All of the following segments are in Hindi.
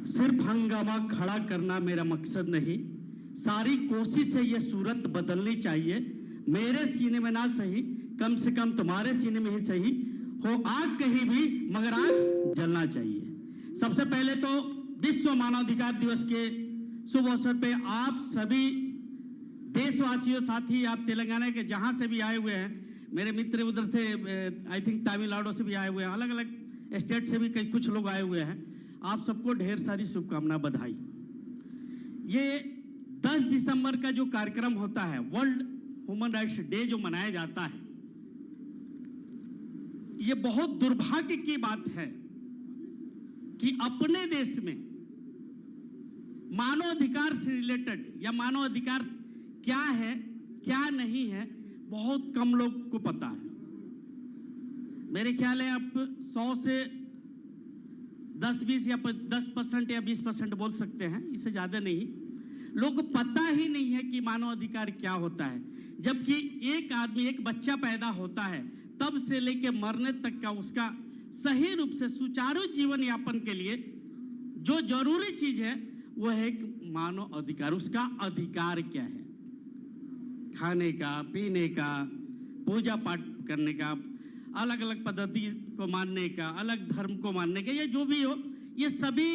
सिर्फ हंगामा खड़ा करना मेरा मकसद नहीं, सारी कोशिश है ये सूरत बदलनी चाहिए। मेरे सीने में ना सही, कम से कम तुम्हारे सीने में ही सही हो आग कहीं भी, मगर आग जलना चाहिए। सबसे पहले तो विश्व मानवाधिकार दिवस के शुभ अवसर पे आप सभी देशवासियों, साथी आप तेलंगाना के जहां से भी आए हुए हैं, मेरे मित्र उधर से आई थिंक तमिलनाडु से भी आए हुए हैं, अलग अलग स्टेट से भी कई कुछ लोग आए हुए हैं, आप सबको ढेर सारी शुभकामनाएं, बधाई। ये 10 दिसंबर का जो कार्यक्रम होता है, वर्ल्ड ह्यूमन राइट्स डे जो मनाया जाता है, ये बहुत दुर्भाग्य की बात है कि अपने देश में मानवाधिकार से रिलेटेड या मानवाधिकार क्या है क्या नहीं है बहुत कम लोग को पता है। मेरे ख्याल है आप 100 से 10-20 या 10% या 20% बोल सकते हैं, इससे ज्यादा नहीं। लोगों को पता ही नहीं है कि मानवाधिकार क्या होता है, जबकि एक आदमी, एक बच्चा पैदा होता है तब से लेकर मरने तक का उसका सही रूप से सुचारू जीवन यापन के लिए जो जरूरी चीज है वो है मानव अधिकार। उसका अधिकार क्या है? खाने का, पीने का, पूजा पाठ करने का, अलग अलग पद्धति को मानने का, अलग धर्म को मानने का, ये जो भी हो, ये सभी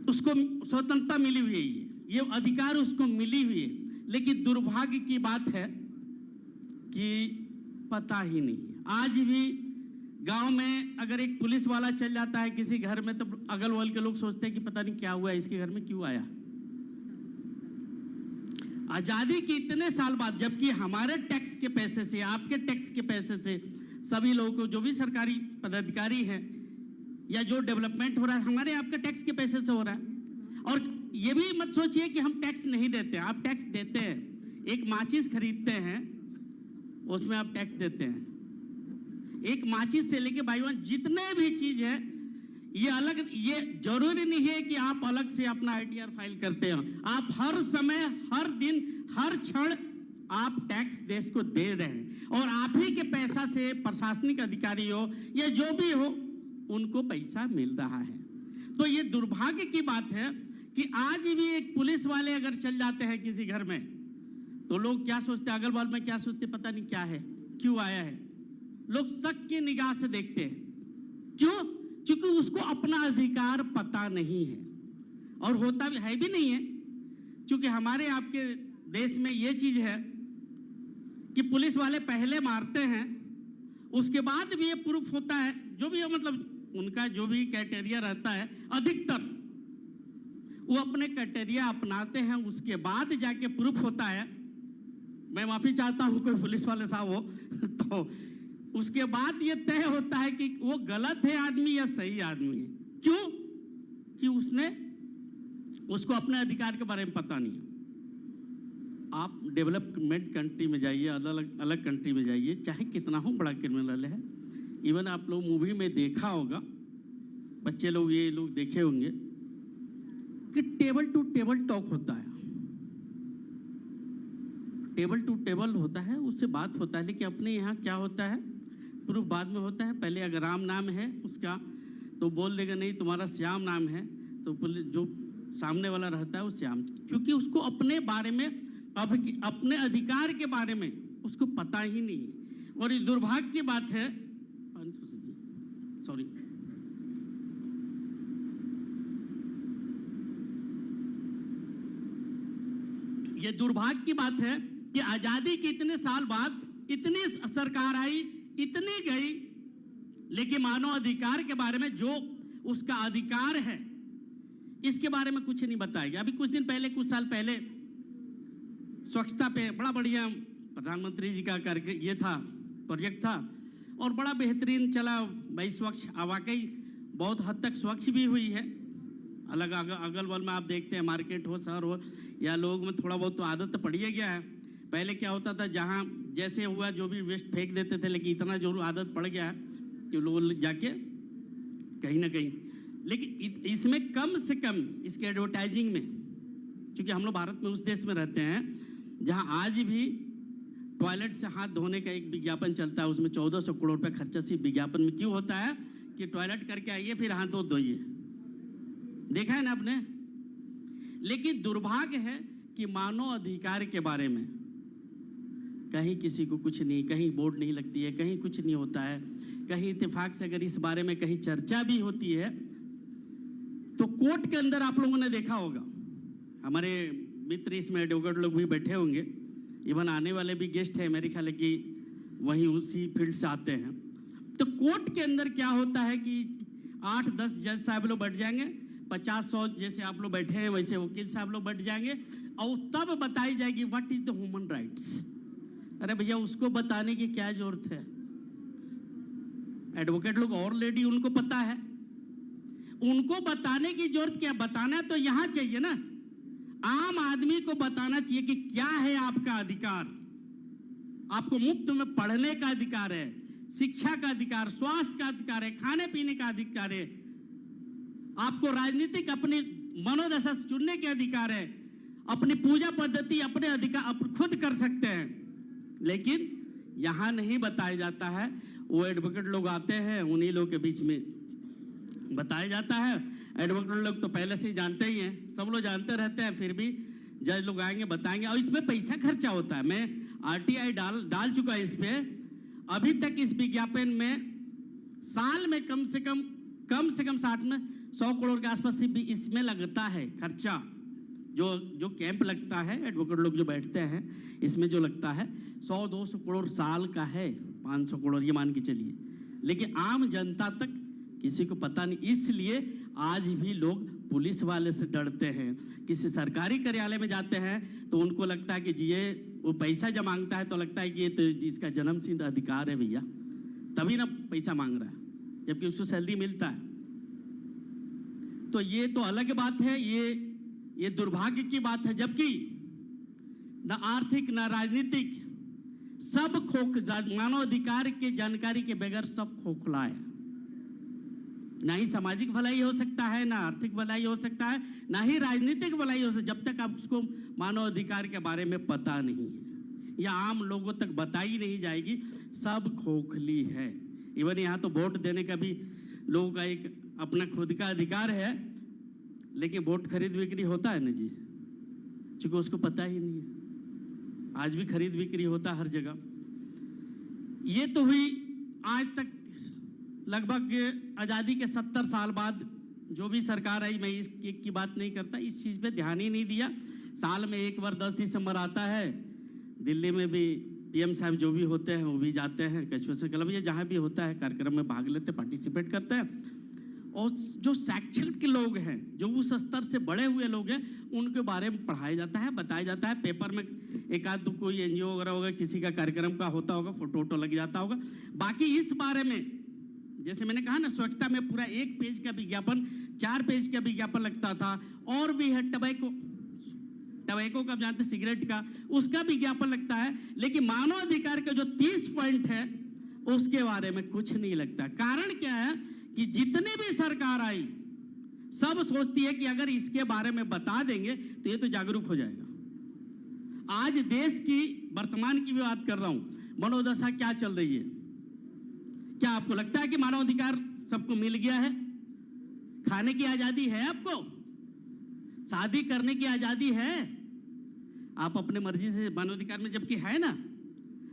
उसको स्वतंत्रता मिली हुई है, ये अधिकार उसको मिली हुई है। लेकिन दुर्भाग्य की बात है कि पता ही नहीं। आज भी गांव में अगर एक पुलिस वाला चल जाता है किसी घर में, तो अगल बगल के लोग सोचते हैं कि पता नहीं क्या हुआ, इसके घर में क्यों आया। आजादी के इतने साल बाद, जबकि हमारे टैक्स के पैसे से, आपके टैक्स के पैसे से, सभी लोगों को, जो भी सरकारी पदाधिकारी हैं या जो डेवलपमेंट हो रहा है, हमारे आपके टैक्स के पैसे से हो रहा है। और ये भी मत सोचिए कि हम टैक्स नहीं देते, आप टैक्स देते हैं। एक माचिस खरीदते हैं उसमें आप टैक्स देते हैं। एक माचिस से लेके बाईवन जितने भी चीज है, ये अलग, ये जरूरी नहीं है कि आप अलग से अपना आईटीआर फाइल करते हो। आप हर समय, हर दिन, हर क्षण आप टैक्स देश को दे रहे हैं, और आप ही के पैसा से प्रशासनिक अधिकारी हो या जो भी हो, उनको पैसा मिल रहा है। तो ये दुर्भाग्य की बात है कि आज भी एक पुलिस वाले अगर चल जाते हैं किसी घर में, तो लोग क्या सोचते हैं, अगल बगल में क्या सोचते, पता नहीं क्या है, क्यों आया है। लोग शक की निगाह से देखते हैं। क्यों? क्योंकि उसको अपना अधिकार पता नहीं है, और होता भी है भी नहीं है। क्योंकि हमारे आपके देश में ये चीज है कि पुलिस वाले पहले मारते हैं, उसके बाद भी ये प्रूफ होता है, जो भी है, मतलब उनका जो भी क्राइटेरिया रहता है, अधिकतर वो अपने क्राइटेरिया अपनाते हैं, उसके बाद जाके प्रूफ होता है। मैं माफी चाहता हूं कोई पुलिस वाले साहब हो तो उसके बाद ये तय होता है कि वो गलत है आदमी या सही आदमी है। क्यों? कि उसको अपने अधिकार के बारे में पता नहीं है। आप डेवलपमेंट कंट्री में जाइए, अलग अलग कंट्री में जाइए, चाहे कितना हो बड़ा क्रिमिनल है, इवन आप लोग मूवी में देखा होगा, बच्चे लोग, ये लोग देखे होंगे कि टेबल टू टेबल टॉक होता है, टेबल टू टेबल होता है, उससे बात होता है। लेकिन अपने यहाँ क्या होता है, प्रूफ बाद में होता है। पहले अगर राम नाम है उसका, तो बोल देगा नहीं तुम्हारा श्याम नाम है, तो जो सामने वाला रहता है वो श्याम, क्योंकि उसको अपने बारे में, अपने अधिकार के बारे में उसको पता ही नहीं है। और ये दुर्भाग्य की बात है, सॉरी, ये दुर्भाग्य की बात है कि आजादी के इतने साल बाद इतनी सरकार आई, इतनी गई, लेकिन मानव अधिकार के बारे में, जो उसका अधिकार है, इसके बारे में कुछ नहीं बताया गया। अभी कुछ दिन पहले, कुछ साल पहले स्वच्छता पे बड़ा बढ़िया प्रधानमंत्री जी का करके ये था, प्रोजेक्ट था, और बड़ा बेहतरीन चला भाई। स्वच्छ वाकई बहुत हद तक स्वच्छ भी हुई है। अलग अगल बगल में आप देखते हैं, मार्केट हो, शहर हो, या लोग में थोड़ा बहुत तो आदत तो पड़ ही गया है। पहले क्या होता था, जहाँ जैसे हुआ जो भी वेस्ट फेंक देते थे, लेकिन इतना जरूर आदत पड़ गया है कि लोग जाके कहीं ना कहीं, लेकिन इसमें कम से कम इसके एडवर्टाइजिंग में, क्योंकि हम लोग भारत में उस देश में रहते हैं जहां आज भी टॉयलेट से हाथ धोने का एक विज्ञापन चलता है, उसमें 1400 करोड़ रुपए खर्चा सिर्फ विज्ञापन में क्यों होता है कि टॉयलेट करके आइए फिर हाथ धोइए। देखा है ना आपने। लेकिन दुर्भाग्य है कि मानव अधिकार के बारे में कहीं किसी को कुछ नहीं, कहीं बोर्ड नहीं लगती है, कहीं कुछ नहीं होता है, कहीं इत्तेफाक से अगर इस बारे में कहीं चर्चा भी होती है तो कोर्ट के अंदर आप लोगों ने देखा होगा, हमारे मित्र इसमें एडवोकेट लोग भी बैठे होंगे, इवन आने वाले भी गेस्ट हैं मेरे ख्याल है कि वहीं उसी फील्ड से आते हैं। तो कोर्ट के अंदर क्या होता है कि 8-10 जज साहब लोग बैठ जाएंगे, 50-100 जैसे आप लोग बैठे हैं वैसे वकील साहब लोग बैठ जाएंगे और तब बताई जाएगी what is the human rights. अरे भैया उसको बताने की क्या जरूरत है, एडवोकेट लोग और लेडी उनको पता है, उनको बताने की जरूरत क्या, बताना तो यहां चाहिए ना, आम आदमी को बताना चाहिए कि क्या है आपका अधिकार। आपको मुफ्त में पढ़ने का अधिकार है, शिक्षा का अधिकार, स्वास्थ्य का अधिकार है, खाने पीने का अधिकार है, आपको राजनीतिक अपनी मनोदशा चुनने के अधिकार है, अपनी पूजा पद्धति अपने अधिकार खुद कर सकते हैं। लेकिन यहां नहीं बताया जाता है, वो एडवोकेट लोग आते हैं उन्हीं लोग के बीच में बताया जाता है। एडवोकेट लोग तो पहले से ही जानते ही हैं, सब लोग जानते रहते हैं, फिर भी जज लोग आएंगे बताएंगे और इसमें पैसा खर्चा होता है। मैं आरटीआई डाल चुका इस पे, अभी तक इस विज्ञापन में साल में कम से कम 60 में 100 करोड़ के आसपास इसमें लगता है खर्चा। जो कैंप लगता है, एडवोकेट लोग जो बैठते हैं इसमें जो लगता है 100-200 करोड़ साल का है, 500 करोड़ ये मान के चलिए, लेकिन आम जनता तक किसी को पता नहीं। इसलिए आज भी लोग पुलिस वाले से डरते हैं। किसी सरकारी कार्यालय में जाते हैं तो उनको लगता है कि जी ये वो पैसा जब मांगता है तो लगता है कि ये तो इसका जन्मसिद्ध अधिकार है भैया, तभी ना पैसा मांग रहा है, जबकि उसको सैलरी मिलता है। तो ये तो अलग बात है, ये दुर्भाग्य की बात है। जबकि न आर्थिक न राजनीतिक सब मानव अधिकार के जानकारी के बगैर सब खोखला है। ना ही सामाजिक भलाई हो सकता है, ना आर्थिक भलाई हो सकता है, ना ही राजनीतिक भलाई हो सकता है, जब तक आप उसको मानव अधिकार के बारे में पता नहीं है या आम लोगों तक बताई नहीं जाएगी, सब खोखली है। इवन यहाँ तो वोट देने का भी लोगों का एक अपना खुद का अधिकार है, लेकिन वोट खरीद बिक्री होता है ना जी, क्योंकि उसको पता ही नहीं है। आज भी खरीद बिक्री होता हर जगह। ये तो हुई आज तक लगभग आज़ादी के 70 साल बाद जो भी सरकार आई, मैं इस की बात नहीं करता, इस चीज़ पे ध्यान ही नहीं दिया। साल में एक बार 10 दिसंबर आता है, दिल्ली में भी पीएम साहब जो भी होते हैं वो भी जाते हैं, कचुआ क्लब या जहाँ भी होता है कार्यक्रम में भाग लेते, पार्टिसिपेट करते हैं। और जो शैक्षिक के लोग हैं, जो उस स्तर से बड़े हुए लोग हैं, उनके बारे में पढ़ाया जाता है, बताया जाता है। पेपर में एक आध कोई एनजीओ वगैरह होगा, किसी का कार्यक्रम का होता होगा, फोटो लग जाता होगा। बाकी इस बारे में जैसे मैंने कहा ना, स्वच्छता में पूरा 1 पेज का विज्ञापन, 4 पेज का विज्ञापन लगता था। और भी है टबैको का जानते, सिगरेट का, उसका विज्ञापन लगता है। लेकिन मानव अधिकार का जो 30 पॉइंट है उसके बारे में कुछ नहीं लगता। कारण क्या है कि जितनी भी सरकार आई सब सोचती है कि अगर इसके बारे में बता देंगे तो ये तो जागरूक हो जाएगा। आज देश की वर्तमान की भी बात कर रहा हूं, मनोदशा क्या चल रही है। क्या आपको लगता है कि मानव अधिकार सबको मिल गया है? खाने की आजादी है आपको, शादी करने की आजादी है, आप अपने मर्जी से मानव अधिकार में जबकि है ना,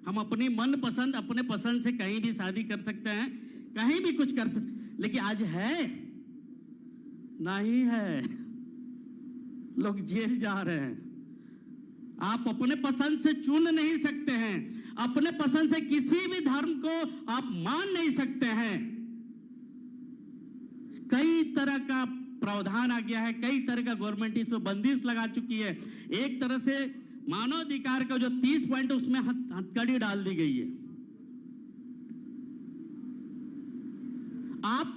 हम अपनी मन पसंद अपने पसंद से कहीं भी शादी कर सकते हैं, कहीं भी कुछ कर सकते, लेकिन आज है नहीं है, लोग जेल जा रहे हैं। आप अपने पसंद से चुन नहीं सकते हैं, अपने पसंद से किसी भी धर्म को आप मान नहीं सकते हैं। कई तरह का प्रावधान आ गया है, कई तरह का गवर्नमेंट इस पर बंदिश लगा चुकी है। एक तरह से मानव अधिकार का जो 30 पॉइंट उसमें हथकड़ी डाल दी गई है। आप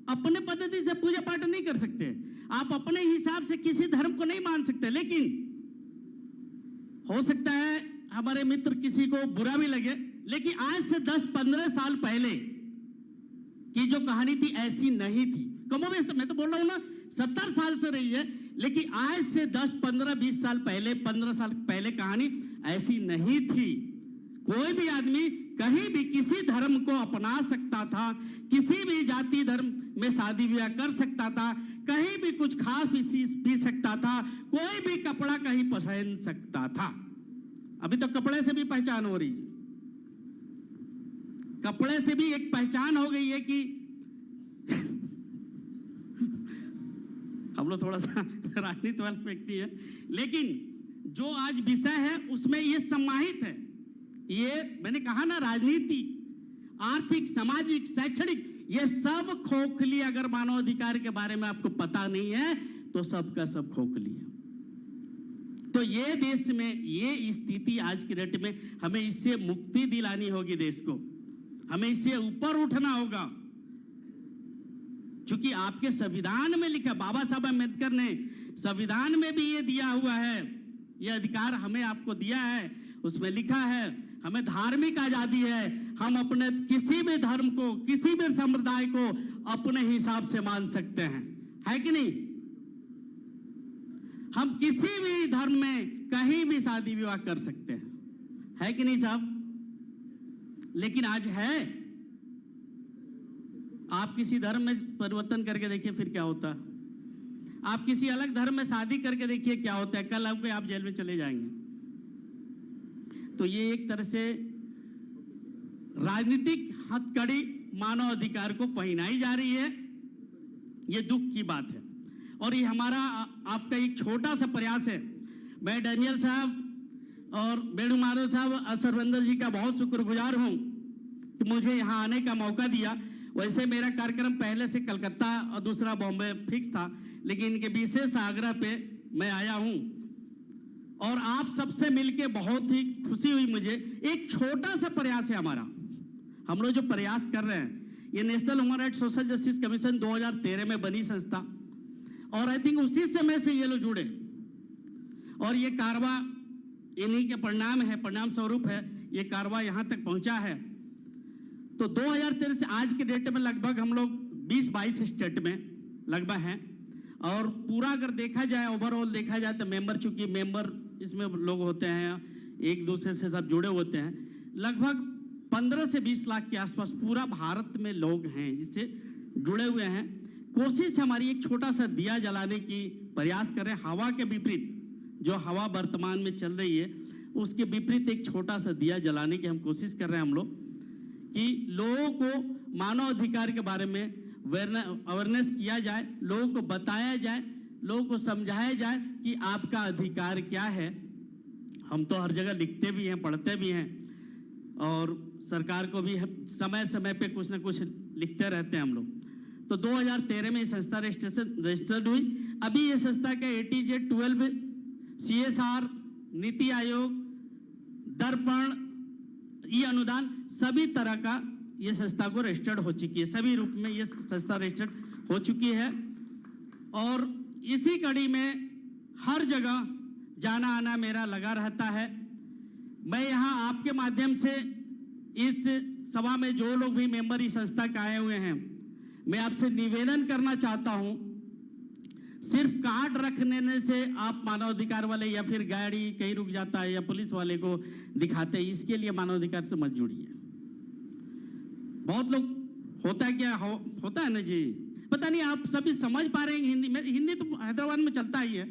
अपने पद्धति से पूजा पाठ नहीं कर सकते, आप अपने हिसाब से किसी धर्म को नहीं मान सकते। लेकिन हो सकता है हमारे मित्र किसी को बुरा भी लगे, लेकिन आज से 10-15 साल पहले की जो कहानी थी ऐसी नहीं थी। कमोबेश तो मैं तो बोल रहा हूं ना, 70 साल से रही है, लेकिन आज से 10-15-20 साल पहले, 15 साल पहले कहानी ऐसी नहीं थी। कोई भी आदमी कहीं भी किसी धर्म को अपना सकता था, किसी भी जाति धर्म में शादी ब्याह कर सकता था, कहीं भी कुछ खास पी सकता था, कोई भी कपड़ा कहीं पहन सकता था। अभी तो कपड़े से भी पहचान हो रही है, कपड़े से भी एक पहचान हो गई है कि हम लोग थोड़ा सा राजनीति वाले व्यक्ति है, लेकिन जो आज विषय है उसमें ये समाहित है। ये मैंने कहा ना, राजनीति, आर्थिक, सामाजिक, शैक्षणिक, ये सब खोखली। अगर मानवाधिकार के बारे में आपको पता नहीं है तो सबका सब खोखली है। तो ये देश में ये स्थिति आज की डेट में, हमें इससे मुक्ति दिलानी होगी देश को, हमें इससे ऊपर उठना होगा। क्योंकि आपके संविधान में लिखा, बाबा साहब अम्बेडकर ने संविधान में भी ये दिया हुआ है, ये अधिकार हमें आपको दिया है। उसमें लिखा है हमें धार्मिक आजादी है, हम अपने किसी भी धर्म को, किसी भी समुदाय को अपने हिसाब से मान सकते हैं, है कि नहीं? हम किसी भी धर्म में कहीं भी शादी विवाह कर सकते हैं, है कि नहीं साहब? लेकिन आज है, आप किसी धर्म में परिवर्तन करके देखिए फिर क्या होता है। आप किसी अलग धर्म में शादी करके देखिए क्या होता है, कल आप जेल में चले जाएंगे। तो ये एक तरह से राजनीतिक हथकड़ी मानव अधिकार को पहनाई जा रही है, ये दुख की बात है। और ये हमारा आपका एक छोटा सा प्रयास है। मैं डैनियल साहब और वेणुमाधव साहब, सरविंदर जी का बहुत शुक्रगुजार हूं कि मुझे यहाँ आने का मौका दिया। वैसे मेरा कार्यक्रम पहले से कलकत्ता और दूसरा बॉम्बे फिक्स था, लेकिन इनके विशेष आग्रह पे मैं आया हूं और आप सबसे मिलके बहुत ही खुशी हुई मुझे। एक छोटा सा प्रयास है हमारा, हम लोग जो प्रयास कर रहे हैं, ये national human right social justice commission 2013 में बनी संस्था, और आई थिंक उसी समय से ये लोग जुड़े, और ये कारवा इन्हीं के परिणाम है, परिणाम स्वरूप है ये कारवा यहाँ तक पहुँचा है। तो 2013 से आज के डेट में लगभग हम लोग 20-22 स्टेट में लगभग हैं, और पूरा अगर देखा जाए, ओवरऑल देखा जाए तो मेंबर, चूंकि मेंबर इसमें लोग होते हैं एक दूसरे से सब जुड़े होते हैं, लगभग 15 से 20 लाख के आसपास पूरा भारत में लोग हैं जिससे जुड़े हुए हैं। कोशिश हमारी एक छोटा सा दिया जलाने की प्रयास करें, हवा के विपरीत, जो हवा वर्तमान में चल रही है उसके विपरीत एक छोटा सा दिया जलाने की हम कोशिश कर रहे हैं हम लोग, कि लोगों को मानव अधिकार के बारे में अवेयरनेस किया जाए, लोगों को बताया जाए, लोगों को समझाया जाए कि आपका अधिकार क्या है। हम तो हर जगह लिखते भी हैं, पढ़ते भी हैं, और सरकार को भी समय समय पे कुछ ना कुछ लिखते रहते हैं हम लोग। तो 2013 में ये संस्था रजिस्टर्ड हुई। अभी ये संस्था का ATJ 12 CSR, नीति आयोग, दर्पण, ई अनुदान, सभी तरह का ये संस्था को रजिस्टर्ड हो चुकी है, सभी रूप में ये संस्था रजिस्टर्ड हो चुकी है। और इसी कड़ी में हर जगह जाना आना मेरा लगा रहता है। मैं यहाँ आपके माध्यम से इस सभा में जो लोग भी मेंबर इस संस्था के आए हुए हैं, मैं आपसे निवेदन करना चाहता हूँ, सिर्फ कार्ड रखने से आप मानवाधिकार वाले या फिर गाड़ी कहीं रुक जाता है या पुलिस वाले को दिखाते हैं, इसके लिए मानवाधिकार से मत जुड़िए। बहुत लोग होता है, क्या होता है ना जी, पता नहीं आप सभी समझ पा रहे हैं हिंदी में, हिंदी तो हैदराबाद में चलता ही है।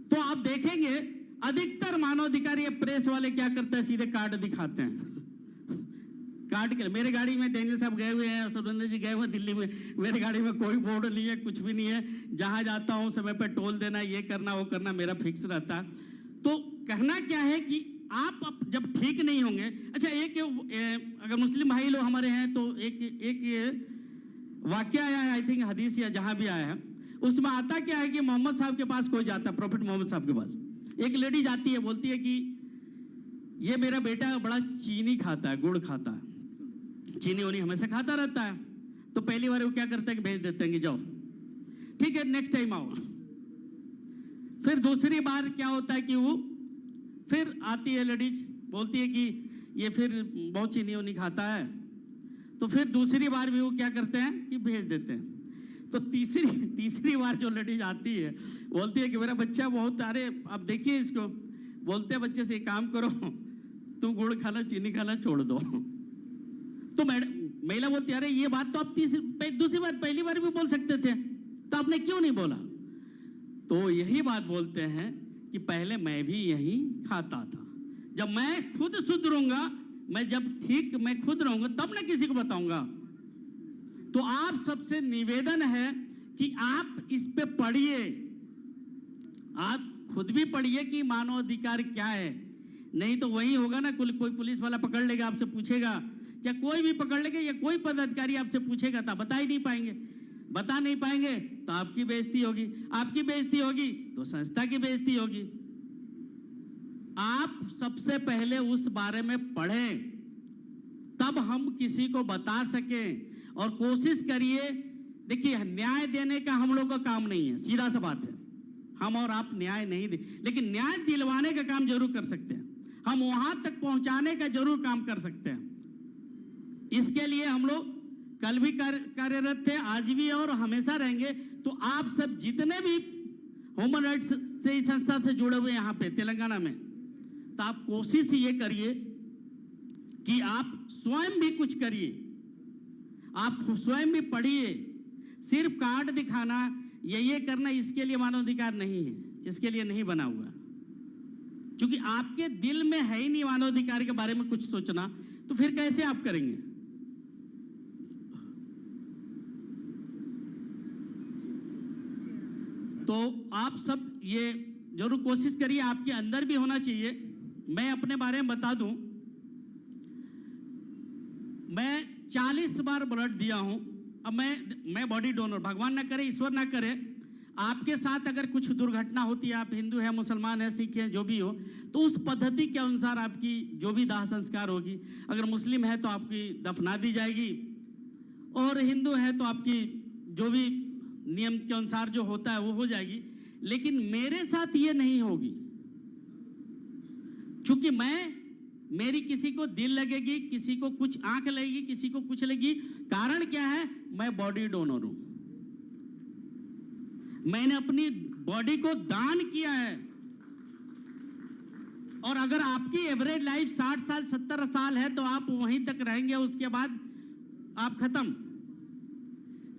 तो आप देखेंगे अधिकतर मानवाधिकारी या प्रेस वाले क्या करते हैं, सीधे कार्ड दिखाते हैं। कार्ड के लिए मेरे गाड़ी में डैनियल साहब गए हुए हैं, सुरेंद्र जी गए हुए दिल्ली में, मेरी गाड़ी में कोई बोर्ड नहीं है, कुछ भी नहीं है। जहां जाता हूं समय पे टोल देना, ये करना वो करना मेरा फिक्स रहता है। तो कहना क्या है कि आप जब ठीक नहीं होंगे, अच्छा एक अगर मुस्लिम भाई लोग हमारे हैं तो एक वाक्य आया है, आई थिंक हदीस या जहां भी आया है, उसमें आता क्या है कि मोहम्मद साहब के पास कोई जाता है, प्रॉफिट मोहम्मद साहब के पास एक लेडी जाती है, बोलती है कि ये मेरा बेटा बड़ा चीनी खाता है, गुड़ खाता है, चीनी उनी हमेशा खाता रहता है। तो पहली बार वो क्या करते हैं कि भेज देते हैं कि जाओ ठीक है नेक्स्ट टाइम आओ। फिर दूसरी बार क्या होता है कि वो फिर आती है लेडीज, बोलती है कि ये फिर बहुत चीनी उनी खाता है। तो फिर दूसरी बार भी वो क्या करते हैं कि भेज देते हैं। तो तीसरी बार जो लेडीज आती है बोलती है कि मेरा बच्चा बहुत, अरे आप देखिए इसको, बोलते हैं बच्चे से काम करो, तुम गुड़ खाना चीनी खाना छोड़ दो। तो महिला बोलती अरे ये बात तो आप दूसरी बार पहली बार भी बोल सकते थे, तो आपने क्यों नहीं बोला? तो यही बात बोलते हैं कि पहले मैं भी यही खाता था, जब मैं खुद शुद्ध रहूंगा, मैं खुद रहूंगा तब ना किसी को बताऊंगा। तो आप सबसे निवेदन है कि आप इस पे पढ़िए, आप खुद भी पढ़िए कि मानव अधिकार क्या है। नहीं तो वही होगा ना, कोई पुलिस वाला पकड़ लेगा, आपसे पूछेगा, या कोई भी पकड़ लेगा, या कोई पदाधिकारी आपसे पूछेगा तो बता नहीं पाएंगे तो आपकी बेइज्जती होगी, तो संस्था की बेइज्जती होगी। आप सबसे पहले उस बारे में पढ़ें, तब हम किसी को बता सकें। और कोशिश करिए, देखिए न्याय देने का हम लोग का काम नहीं है, सीधा सा बात है, हम और आप न्याय नहीं दे, लेकिन न्याय दिलवाने का काम जरूर कर सकते हैं, हम वहां तक पहुंचाने का जरूर काम कर सकते हैं। इसके लिए हम लोग कल भी कार्यरत थे, आज भी और हमेशा रहेंगे। तो आप सब जितने भी ह्यूमन राइट्स से इस संस्था से जुड़े हुए यहाँ पे तेलंगाना में, तो आप कोशिश ये करिए कि आप स्वयं भी कुछ करिए, आप स्वयं भी पढ़िए। सिर्फ कार्ड दिखाना ये करना, इसके लिए मानवाधिकार नहीं है, इसके लिए नहीं बना हुआ, क्योंकि आपके दिल में है ही नहीं मानवाधिकार के बारे में कुछ सोचना, तो फिर कैसे आप करेंगे? तो आप सब ये जरूर कोशिश करिए, आपके अंदर भी होना चाहिए। मैं अपने बारे में बता दूं, मैं 40 बार ब्लड दिया हूं। अब मैं बॉडी डोनर, भगवान ना करे, ईश्वर ना करे, आपके साथ अगर कुछ दुर्घटना होती है, आप हिंदू हैं, मुसलमान हैं, सिख हैं, जो भी हो, तो उस पद्धति के अनुसार आपकी जो भी दाह संस्कार होगी, अगर मुस्लिम है तो आपकी दफना दी जाएगी, और हिंदू है तो आपकी जो भी नियम के अनुसार जो होता है वो हो जाएगी। लेकिन मेरे साथ ये नहीं होगी, क्योंकि मेरी किसी को दिल लगेगी, किसी को कुछ आंख लगेगी, किसी को कुछ लगेगी। कारण क्या है? मैं बॉडी डोनर हूं, मैंने अपनी बॉडी को दान किया है। और अगर आपकी एवरेज लाइफ 60 साल 70 साल है तो आप वहीं तक रहेंगे, उसके बाद आप खत्म।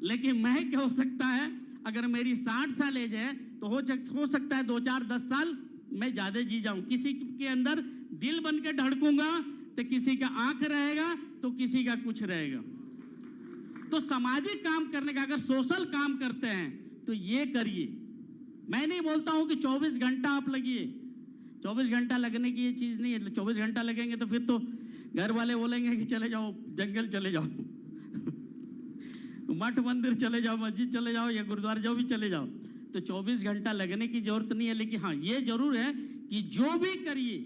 लेकिन मैं क्या हो सकता है, अगर मेरी 60 साल एज है तो हो सकता है 2 4 10 साल मैं ज्यादा जी जाऊं। किसी के अंदर दिल बन के धड़कूंगा तो किसी का आंख रहेगा, तो किसी का कुछ रहेगा। तो सामाजिक काम करने का, अगर सोशल काम करते हैं तो ये करिए। मैं नहीं बोलता हूं कि 24 घंटा आप लगिए, 24 घंटा लगने की ये चीज नहीं है। 24 घंटा लगेंगे तो फिर तो घर वाले बोलेंगे कि चले जाओ जंगल चले जाओ मठ मंदिर चले जाओ, मस्जिद चले जाओ, या गुरुद्वारा जाओ भी चले जाओ। तो 24 घंटा लगने की जरूरत नहीं है। लेकिन हाँ, ये जरूर है कि जो भी करिए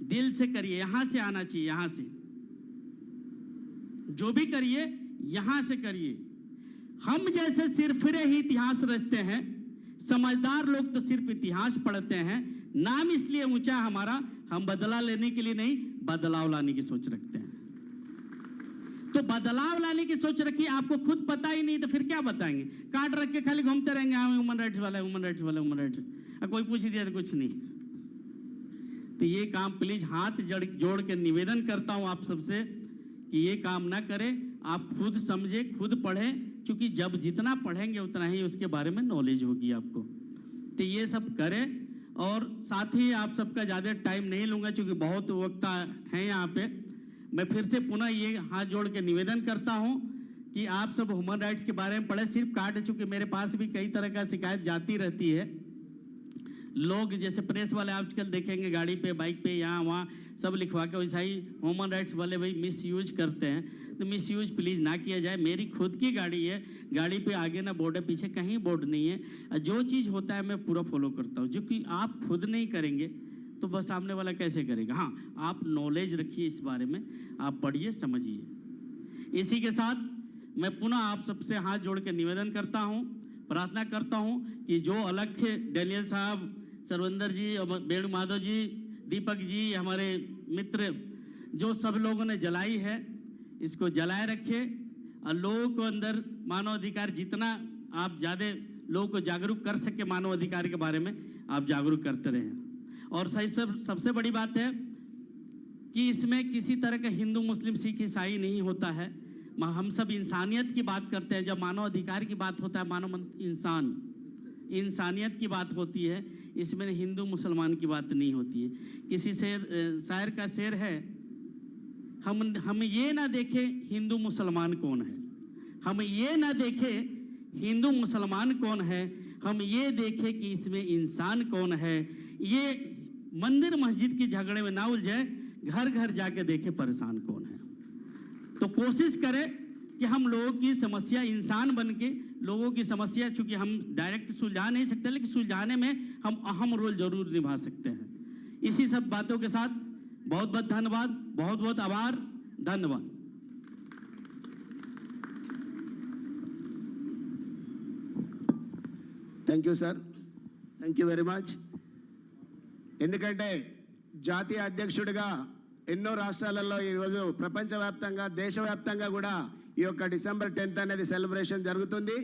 दिल से करिए, यहां से आना चाहिए, यहां से जो भी करिए यहां से करिए। हम जैसे सिरफिरे ही इतिहास रचते हैं, समझदार लोग तो सिर्फ इतिहास पढ़ते हैं। नाम इसलिए ऊंचा हमारा, हम बदला लेने के लिए नहीं, बदलाव लाने की सोच रखते हैं। तो बदलाव लाने की सोच रखिए। आपको खुद पता ही नहीं तो फिर क्या बताएंगे? कार्ड रख के खाली घूमते रहेंगे, हाँ ह्यूमन राइट्स वाला, ह्यूमन राइट्स वाला, ह्यूमन राइट्स। कोई पूछ दिया तो कुछ नहीं। तो ये काम प्लीज हाथ जोड़ के निवेदन करता हूं आप सबसे कि ये काम ना करें। आप खुद समझे, खुद पढ़ें, क्योंकि जब जितना पढ़ेंगे उतना ही उसके बारे में नॉलेज होगी आपको। तो ये सब करें। और साथ ही आप सबका ज़्यादा टाइम नहीं लूँगा, क्योंकि बहुत वक्ता हैं यहाँ पे। मैं फिर से पुनः ये हाथ जोड़ के निवेदन करता हूँ कि आप सब ह्यूमन राइट्स के बारे में पढ़ें। सिर्फ कार्ड, चूँकि मेरे पास भी कई तरह का शिकायत जाती रहती है। लोग जैसे प्रेस वाले आजकल देखेंगे गाड़ी पे, बाइक पे, यहाँ वहाँ सब लिखवा के, वैसा ही ह्यूमन राइट्स वाले भाई मिस यूज करते हैं। तो मिस यूज प्लीज़ ना किया जाए। मेरी खुद की गाड़ी है, गाड़ी पे आगे ना बोर्ड है, पीछे कहीं बोर्ड नहीं है। जो चीज़ होता है मैं पूरा फॉलो करता हूँ। जो कि आप खुद नहीं करेंगे तो बस सामने वाला कैसे करेगा? हाँ, आप नॉलेज रखिए इस बारे में, आप पढ़िए, समझिए। इसी के साथ मैं पुनः आप सबसे हाथ जोड़ के निवेदन करता हूँ, प्रार्थना करता हूँ कि जो अलग डैनियल साहब, सरविंदर जी, वेणु माधव जी, दीपक जी, हमारे मित्र, जो सब लोगों ने जलाई है, इसको जलाए रखे। और लोगों को अंदर मानव अधिकार, जितना आप ज़्यादा लोगों को जागरूक कर सके मानव अधिकार के बारे में, आप जागरूक करते रहें। और सबसे बड़ी बात है कि इसमें किसी तरह का हिंदू मुस्लिम सिख ईसाई नहीं होता है। हम सब इंसानियत की बात करते हैं। जब मानव अधिकार की बात होता है, मानव इंसानियत की बात होती है, इसमें हिंदू मुसलमान की बात नहीं होती है। किसी शायर का शेर है, हम ये ना देखे हिंदू मुसलमान कौन है, हम ये ना देखे हिंदू मुसलमान कौन है, हम ये देखे कि इसमें इंसान कौन है। ये मंदिर मस्जिद के झगड़े में ना उलझे, घर घर जाके देखे परेशान कौन है। तो कोशिश करें कि हम लोगों की समस्या, इंसान बन के लोगों की समस्या, चूंकि हम डायरेक्ट सुलझा नहीं सकते, लेकिन सुलझाने में हम अहम रोल जरूर निभा सकते हैं। इसी सब बातों के साथ बहुत बहुत धन्यवाद, बहुत बहुत आभार, धन्यवाद। Thank you sir, thank you very much. ఎందుకంటే జాతీయ అధ్యక్షుడిగా ఎన్నో రాష్ట్రాలలో ఈరోజు ప్రపంచవ్యాప్తంగా దేశవ్యాప్తంగా కూడా ఈ యొక్క డిసెంబర్ 10th అనేది సెలబ్రేషన్ జరుగుతుంది.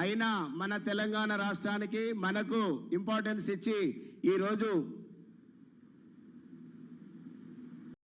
అయినా మన తెలంగాణ రాష్ట్రానికి మనకు ఇంపార్టెన్స్ ఇచ్చి ఈరోజు